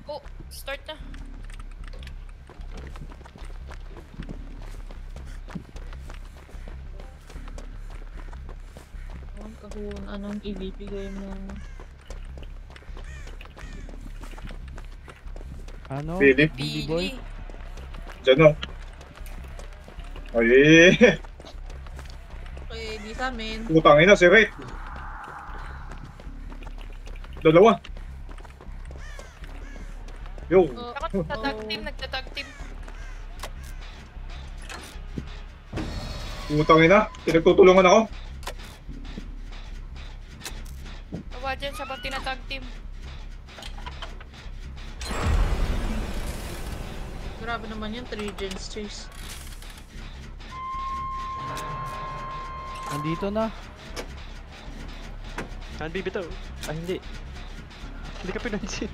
Oh, start na. Kung anong ibibigay mo. Ano? Billy. Billy boy? Diyan o. Ay, Okay, di sa amin. putang ina si Ray. Dalawa. Yo. Ako nagtatag team, nagtatag team. Putang ina. Pinagtutulungan ako. Tawa dyan siya bang tinatag team. Grabe naman yun, 3 gens chase. Andito na. Saan bibitaw? Ah, hindi. Hindi ka pinansin.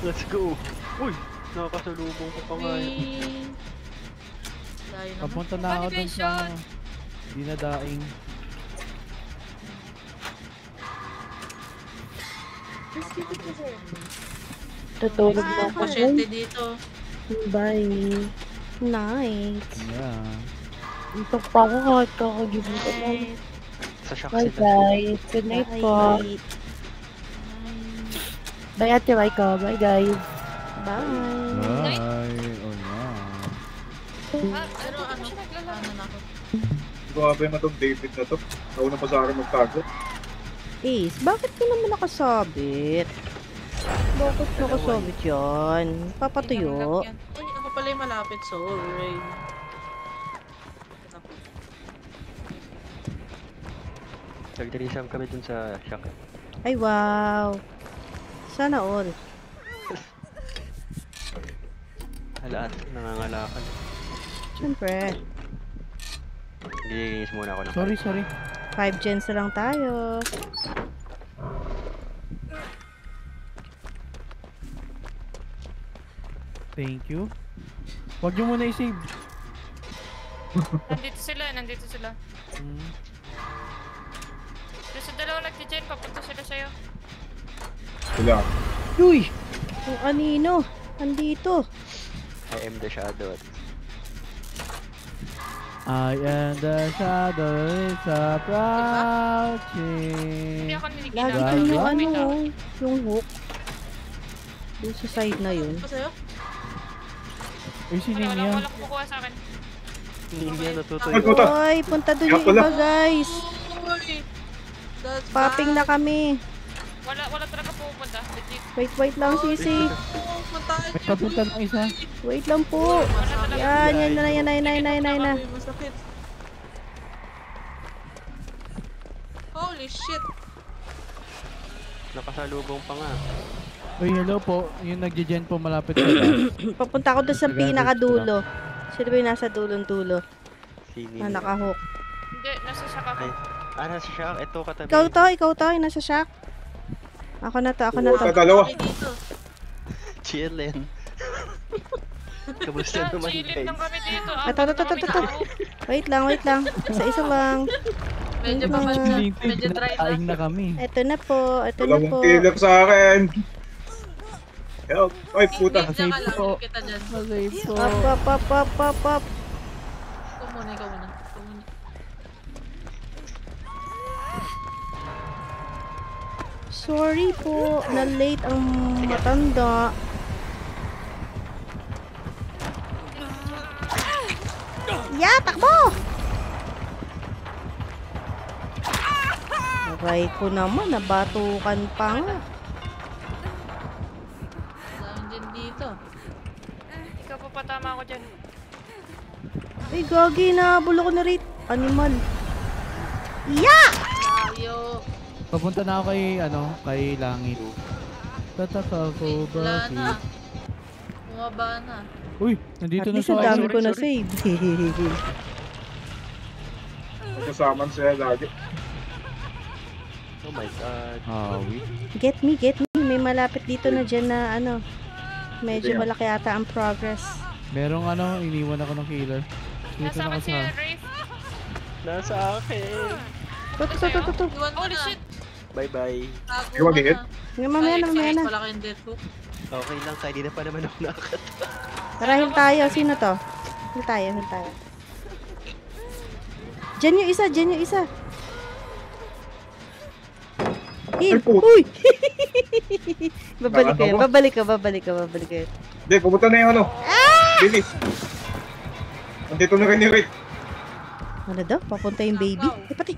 Let's go. Uy! Nakakasalubong ko pa nga yun. Layo naman. Papunta na ako dun sa dinadaing. Tutulog na ako. Pasyente dito. Bye. Night. Yeah. Dito pa ako kahit kakagising ko lang. Sa shock Bye sila. guys. Good night po. Bye Ate Raika. Bye guys. Bye. Bye. Oh yeah. Pero ano, ano na ako. Grabe na itong David na to. Nauna pa sa akin magtago. Ace, bakit ka naman nakasabit? Bakit nakasabit yan? Papatuyo. Uy, ako pala yung malapit, sorry. Nagdirisam kami dun sa shock. Ay wow. Sana all. Lahat nangangalakan. Siyempre. Nililinis muna ako ng Sorry. 5 gens na lang tayo. Thank you. Huwag nyo muna i-save. Nandito sila. Doon sa dalawa nagtijen, papunta sila sa'yo. Wala. Uy! Yung anino. Andito. I am the shadow. I am the shadow, it's approaching. Hindi ako niligilan. Lagi ko yung ano, yung hook. Doon sa side na yun. Ano sa'yo? Ay, sino yan? Walang kumukuha sa akin. Hindi yan Ay, natutuyo. puta. Hoy, punta doon yung Kaya pala. iba guys. Uy! That's Popping na kami. Wala talaga pupunta. Legit. Wait lang sisi. May papunta ng isa. Wait lang po. Yan na. Masakit. Holy shit! Nakasalubong pa nga. Uy, hello po. Yung nagje-gen po malapit sila. Papunta ako doon sa pinakadulo. Sino ba yung nasa dulong-dulo? Sini. Na nakahook. Hindi, nasa saka ka. Ay, nasa shock. Ito katabi. Ikaw to, yung nasa shock. Ako na to. Puta, dalawa. Ay, dito. Chillin. Kamusta naman Chilin guys? lang kami dito. Ito. Wait lang. Isa lang. Medyo Ano? babad na. Feeling ko, Medyo dry na. aing na kami. Ito na po. Dalawang killer sa akin. Help. Ay, puta. Wait lang ka lang. po. Kita dyan. Masave po. Up. Ikaw muna. Sorry po. Na-late ang matanda. Takbo! Aray ko naman, nabatukan pa nga. Dahil dyan dito. Ikaw pa patama ako dyan. Ay, gagi, nabulo ko na rin. Animal. Layo. Papunta na ako kay Langit. Tataka ko Wala na. bakit? Bumaba na. Uy, nandito At na least ang sa dami akin. ko na save. Kasaman siya lagi. Oh my god. Hawi. Get me. May malapit dito na dyan na medyo Ito yan. malaki ata ang progress. Merong iniwan ako ng killer. Dito Nasa na akin kasi. si Rafe. Nasa akin. Ito. Iwan mo Holy na. shit! Bye-bye. Tago Ikaw ka mag-hit? na. Nga, mamaya na, mamaya na. Wala kayong death hook. Okay lang, tayo. Di na pa naman ako nakat. Tara, heal tayo. Sino to? Heal tayo, heal tayo. Diyan yung isa, diyan yung isa. Heal! Ay, puto. Uy! babalik ko Nakakatawa. yun, babalik ko, babalik ko, babalik ko yun. Hindi, pumunta na yung ano. Bilis. Nandito na rin yung Rick. Ano daw? Papunta yung baby? Nakaw. Eh, pati.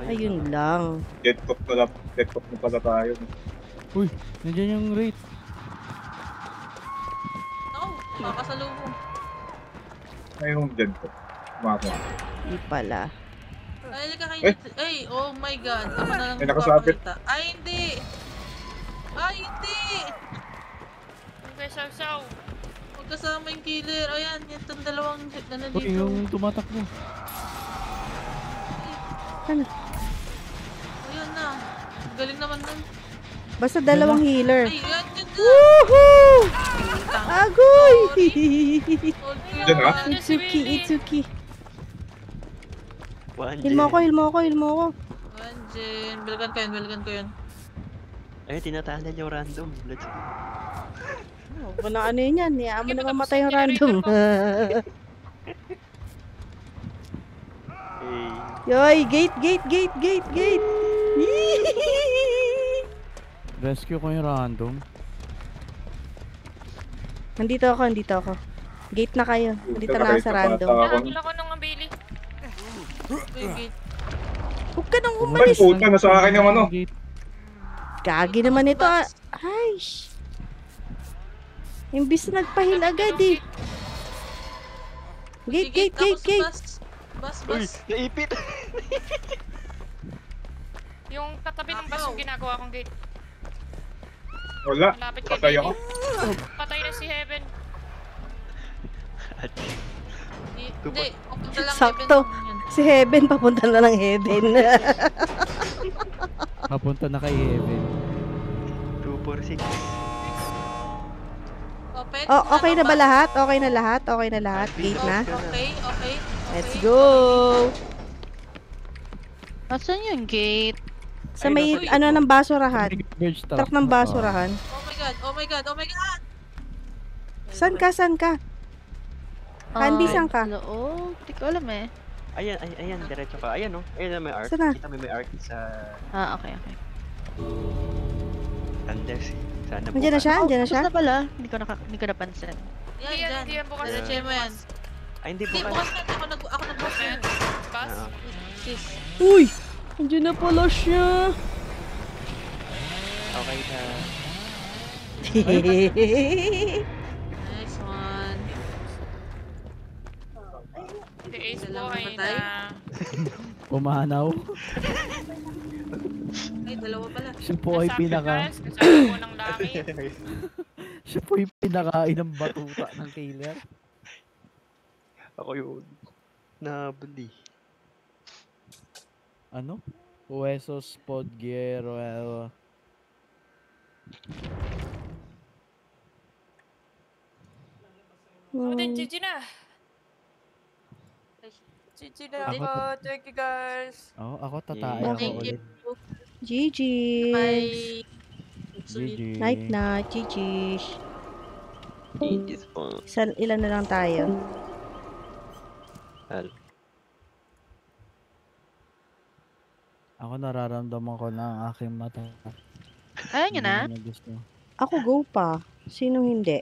Ayun lang. Dead talk na pala tayo. Uy, nandiyan yung rate. Ako, makasalubong. Ayun, dead talk. Mama. Di pala. Ay, ka kayo. Eh. Ay, oh my god. Ako na lang May nakasabit. magpapakita. Ay, hindi! Ay, hindi! Okay, saw. Huwag kasama yung killer. Ayan, itong dalawang na Uy, dito. yung tumatakbo. Ano? Ayan na. Galing naman nun. Basta dalawang healer. Ay, yan, yan na! Woohoo! Agoy! Diyan ka? Itsuki, Itsuki. One Heal mo ako, heal mo ako, heal mo ako. Anjen, balikan ko yun. Ayun, tinatahanan yung random. Let's go. Huwag mo na ano yun yan. Hayaan mo Sige, na patapos mamatay yung yung random. Hey. Yoy, gate. Rescue ko yung random. Nandito ako. Gate na kayo. Nandito na ako sa random. Nakakila ko nung Bailey. Wait. Huwag ka nang Ay, umalis. puta, nasa akin yung ano. Gate. Gagi naman ito. Ay, imbis na nagpahil agad eh. Gate. Bus. Uy, naipit! Yung katabi ng bus yung ginagawa kong gate. Wala. Malapit kay Patay Bailey. ako. Patay na si Heaven. Hindi, pupunta lang Sakto. Heaven yan. Si Heaven, papunta na ng Heaven. Papunta na kay Heaven. 246. Open? Oh, okay na ba lahat? Okay na lahat? Gate na? Okay. Let's go! Nasaan yung gate? Sa Ay, may, nasa ano, ng basurahan. Bridge Truck ng basurahan. Oh my god! Saan ka? Candy, saan ka? Oo, di ko alam eh. Ayan, diretso ka. Ayan, no? Ayan na may arc. Saan na? Kita mo may arc sa Okay. Andes. Sana Andiyan na siya? Basta pala, hindi ko napansin. Hindi yan bukas. Diretso mo yan. Ay, hindi Hindi, bukas. bukas na. Ako nag-book yan. Bus? Oo. Sis. Uy! Andiyan na pala siya. Okay na. Nice one. Si Ace Dalawa po ay patay? na... Pumanaw. Ay, dalawa pala. Siya po ay na-sacrifice, kasama po ng langit. Siya po yung pinakain ng batuta ng killer. Ako yun. Nabali. Ano? Huesos Podguero. Oh, then GG na. GG na Ako ako. Thank you guys. Oh, ako tatay Yeah. ako Thank you. ulit. GG. Bye. GG. Night. GG. Thank you po. Ilan na lang tayo? Ako nararamdaman ko na ang aking mata. Ayaw nyo na? Hindi gusto. Ako go pa. Sino hindi?